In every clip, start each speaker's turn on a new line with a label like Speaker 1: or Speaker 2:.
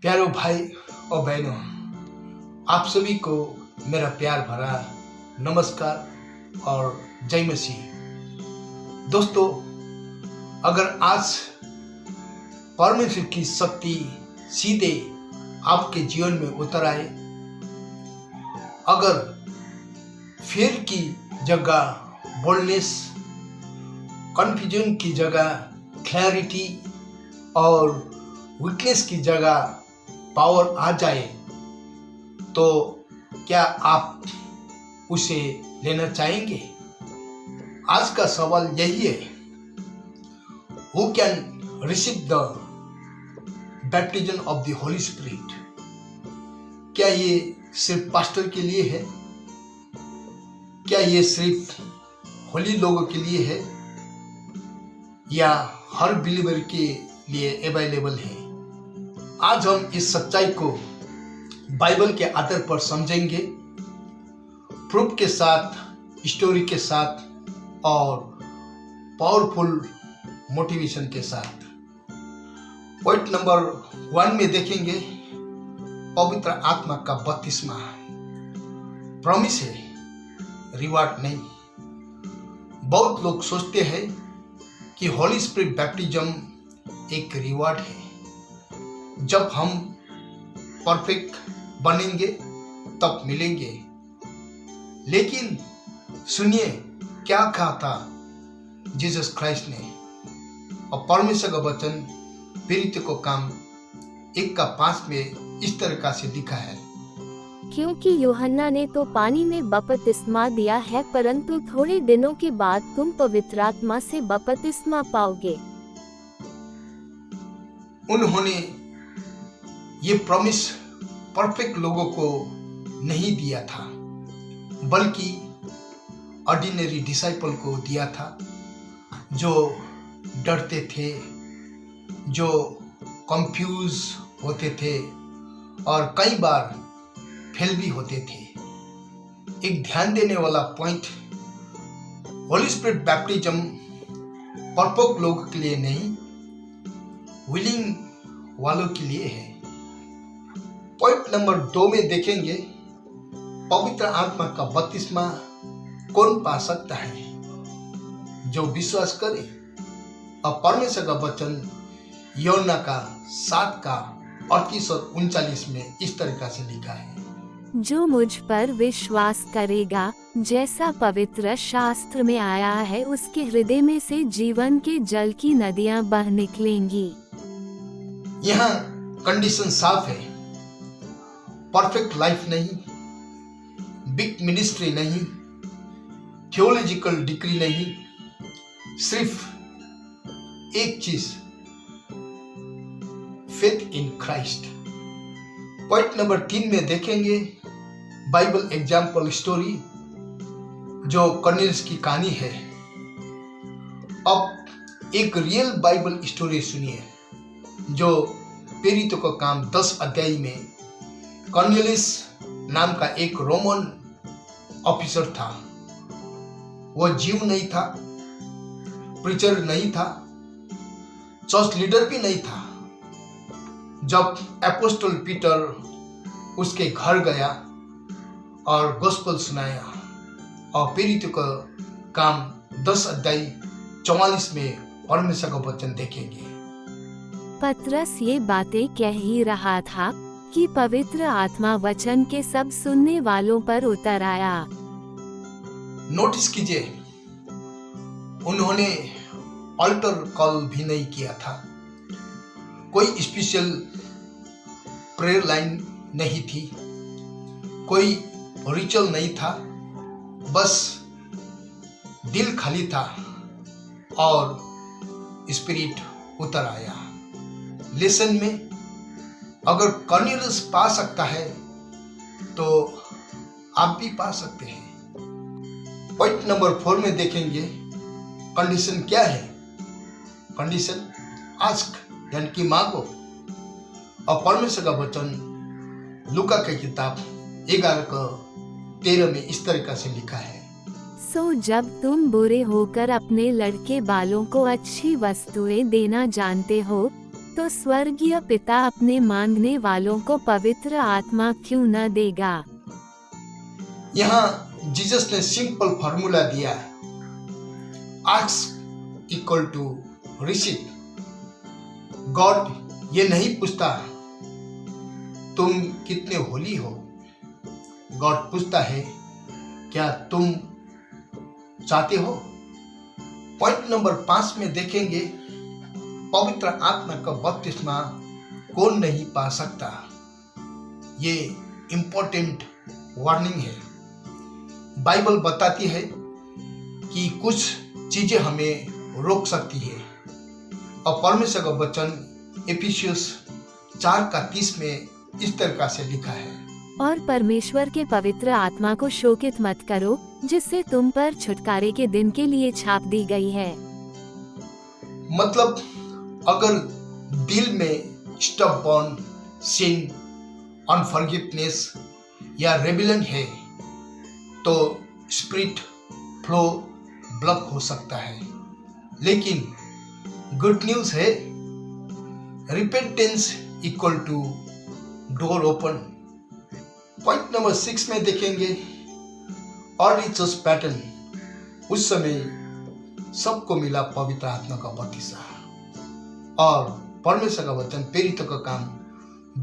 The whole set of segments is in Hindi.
Speaker 1: प्यारो भाई और बहनों, आप सभी को मेरा प्यार भरा नमस्कार और जय मसीह। दोस्तों, अगर आज परमेश्वर की शक्ति सीधे आपके जीवन में उतर आए, अगर फिर की जगह बोल्डनेस, कन्फ्यूजन की जगह क्लैरिटी और वीकनेस की जगह पावर आ जाए, तो क्या आप उसे लेना चाहेंगे? आज का सवाल यही है, who can receive the baptism of the Holi spirit? क्या ये सिर्फ पास्टर के लिए है? क्या ये सिर्फ होली लोगों के लिए है या हर बिलीवर के लिए अवेलेबल है? आज हम इस सच्चाई को बाइबल के आधार पर समझेंगे, प्रूफ के साथ, स्टोरी के साथ और पावरफुल मोटिवेशन के साथ। पॉइंट नंबर 1 में देखेंगे, पवित्र आत्मा का बपतिस्मा प्रॉमिस है, रिवार्ड नहीं। बहुत लोग सोचते हैं कि होली स्पिरिट बैप्टिज्म एक रिवार्ड है। जब हम परफेक्ट बनेंगे तब मिलेंगे। लेकिन सुनिए, क्या कहा था जीसस क्राइस्ट ने, और परमेश्वर का वचन प्रेरित को काम 1:5 में इस तरह से लिखा है,
Speaker 2: क्योंकि यूहन्ना ने तो पानी में बपतिस्मा दिया है, परंतु थोड़े दिनों के बाद तुम पवित्र आत्मा से बपतिस्मा पाओगे।
Speaker 1: उन्होंने ये प्रॉमिस परफेक्ट लोगों को नहीं दिया था, बल्कि ऑर्डिनरी डिसाइपल को दिया था, जो डरते थे, जो कंफ्यूज होते थे और कई बार फेल भी होते थे। एक ध्यान देने वाला point, Holi spirit baptism perfect लोगों के लिए नहीं, विलिंग वालों के लिए है। पॉइंट नंबर 2 में देखेंगे, पवित्र आत्मा का बपतिस्मा कौन पा सकता है? जो विश्वास करे। और परमेश्वर का वचन यूहन्ना का 7:38 और 39 में इस तरह से लिखा है,
Speaker 2: जो मुझ पर विश्वास करेगा, जैसा पवित्र शास्त्र में आया है, उसके हृदय में से जीवन के जल की नदियां बह निकलेंगी।
Speaker 1: यहाँ कंडीशन साफ है, परफेक्ट लाइफ नहीं, बिग मिनिस्ट्री नहीं, थियोलॉजिकल डिग्री नहीं, सिर्फ एक चीज, faith in Christ. Point number 3 में देखेंगे, बाइबल एग्जाम्पल स्टोरी, जो कर्नेलियस की कहानी है। अब एक रियल बाइबल स्टोरी सुनिए, जो प्रेरितों का काम 10 अध्याय में कर्नेलियस नाम का एक रोमन ऑफिसर था। वो जीव नहीं था, प्रीचर नहीं था, चर्च लीडर भी नहीं था। जब अपोस्टल पीटर उसके घर गया और गॉस्पेल सुनाया, और प्रेरितों का काम 10 अध्याय 44 में परमेश्वर का वचन देखेंगे।
Speaker 2: पतरस ये बातें कह ही रहा था कि पवित्र आत्मा वचन के सब सुनने वालों पर उतर आया।
Speaker 1: नोटिस कीजिए, उन्होंने अल्टर कॉल भी नहीं किया था, कोई स्पेशल प्रेयर लाइन नहीं थी, कोई रिचुअल नहीं था, बस दिल खाली था और स्पिरिट उतर आया। लेसन में अगर कर्नेलियस पा सकता है तो आप भी पा सकते हैं। पॉइंट नंबर 4 में देखेंगे, कंडीशन क्या है? कंडीशन आस्क, यानी कि मांगो। और परमेश्वर का वचन लूका की किताब 11:13 में इस तरीका से लिखा है,
Speaker 2: सो जब तुम बुरे होकर अपने लड़के बालों को अच्छी वस्तुएं देना जानते हो, तो स्वर्गीय पिता अपने मांगने वालों को पवित्र आत्मा क्यों न देगा।
Speaker 1: यहाँ जीसस ने सिंपल फॉर्मूला दिया है, ask equal to receive. God ये नहीं पूछता तुम कितने होली हो, गॉड पूछता है क्या तुम चाहते हो। पॉइंट नंबर 5 में देखेंगे पवित्र आत्मा का बपतिस्मा कौन नहीं पा सकता। ये इंपॉर्टेंट वार्निंग है। बाइबल बताती है कि कुछ चीजें हमें रोक सकती है और परमेश्वर का वचन इफिसियंस 4:30 में इस तरह से लिखा है,
Speaker 2: और परमेश्वर के पवित्र आत्मा को शोकित मत करो जिससे तुम पर छुटकारे के दिन के लिए छाप दी गई है।
Speaker 1: मतलब अगर दिल में स्टबबॉर्न सिन, अनफॉरगिवनेस या रेबेलियन है तो स्पिरिट फ्लो ब्लॉक हो सकता है। लेकिन गुड न्यूज है, repentance equal to door open. Point number 6 में देखेंगे और रिचर्स पैटर्न। उस समय सबको मिला पवित्र आत्मा का बपतिस्मा और परमेश्वर का वचन प्रेरितों का काम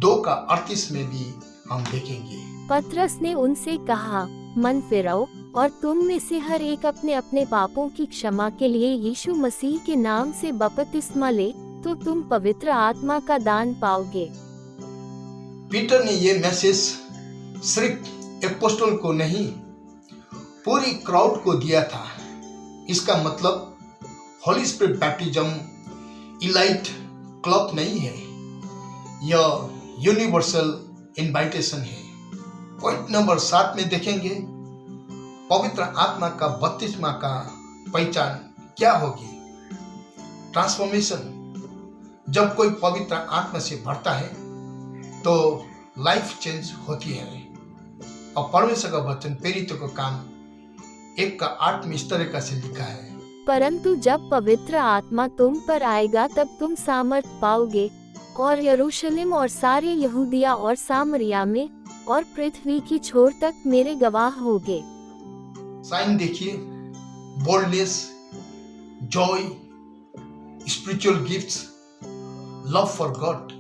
Speaker 1: 2:38 में भी हम देखेंगे।
Speaker 2: पतरस ने उनसे कहा, मन फिराओ और तुम में से हर एक अपने अपने पापों की क्षमा के लिए यीशु मसीह के नाम से बपतिस्मा ले, तो तुम पवित्र आत्मा का दान पाओगे।
Speaker 1: पीटर ने ये मैसेज सिर्फ एपोस्टल को नहीं पूरी क्राउड को दिया था। इसका मतलब Holi spirit baptism elite club नहीं है, यह यूनिवर्सल इनवाइटेशन है। पॉइंट नंबर 7 में देखेंगे पवित्र आत्मा का बपतिस्मा का पहचान क्या होगी। ट्रांसफॉर्मेशन। जब कोई पवित्र आत्मा से भरता है तो लाइफ चेंज होती है और परमेश्वर का वचन प्रेरितों का काम 1:8 में इस तरह से लिखा है,
Speaker 2: परंतु जब पवित्र आत्मा तुम पर आएगा तब तुम सामर्थ पाओगे और यरूशलेम और सारे यहूदिया और सामरिया में और पृथ्वी की छोर तक मेरे गवाह होगे।
Speaker 1: साइन देखिए, boldness, Joy, spiritual gifts, love for God.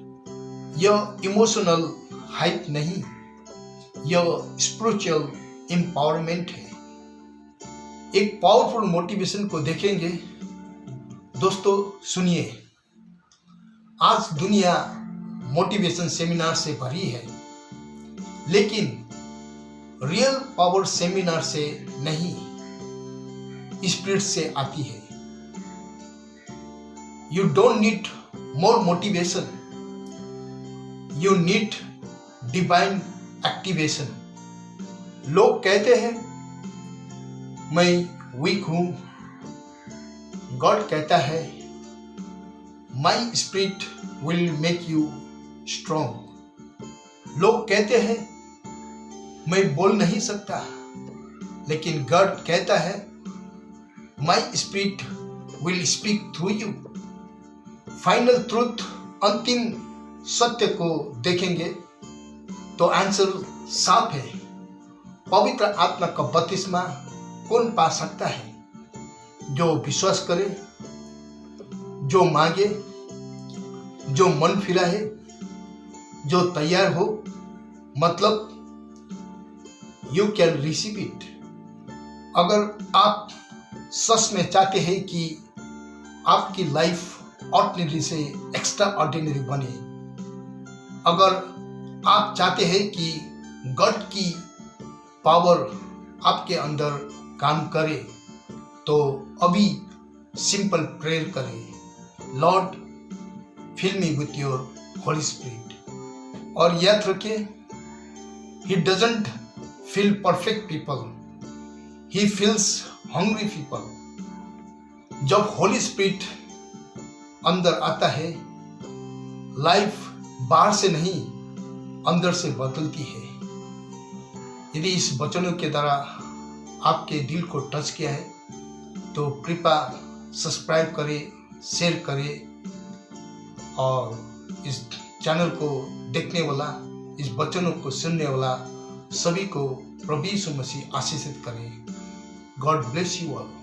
Speaker 1: यह इमोशनल हाइप नहीं, यह स्पिरिचुअल एम्पावरमेंट है। एक पावरफुल मोटिवेशन को देखेंगे। दोस्तों सुनिए, आज दुनिया मोटिवेशन सेमिनार से भरी है, लेकिन रियल पावर सेमिनार से नहीं, स्पिरिट से आती है। You don't need more motivation, you need divine activation. लोग कहते हैं मैं वीक हूं, गॉड कहता है my spirit will make you strong. लोग कहते हैं मैं बोल नहीं सकता, लेकिन गॉड कहता है my spirit will speak through you. Final truth, अंतिम सत्य को देखेंगे तो आंसर साफ है। पवित्र आत्मा का बपतिस्मा कौन पा सकता है? जो विश्वास करे, जो मांगे, जो मन फिराए, जो तैयार हो। मतलब यू कैन रिसीव इट। अगर आप सच में चाहते हैं कि आपकी लाइफ ऑर्डिनरी से एक्स्ट्रा ऑर्डिनरी बने, अगर आप चाहते हैं कि गॉड की पावर आपके अंदर काम करे, तो अभी सिंपल प्रेयर करें, Lord fill me with your Holy Spirit. और याद रखिए, ही doesn't feel perfect people, he feels hungry people। जब होली स्पिरिट अंदर आता है, लाइफ बाहर से नहीं अंदर से बदलती है। यदि इस वचनों के द्वारा आपके दिल को टच किया है तो कृपया सब्सक्राइब करें, शेयर करें और इस चैनल को देखने वाला, इस वचनों को सुनने वाला सभी को प्रभु यीशु मसीह आशीषित करे। God bless you all.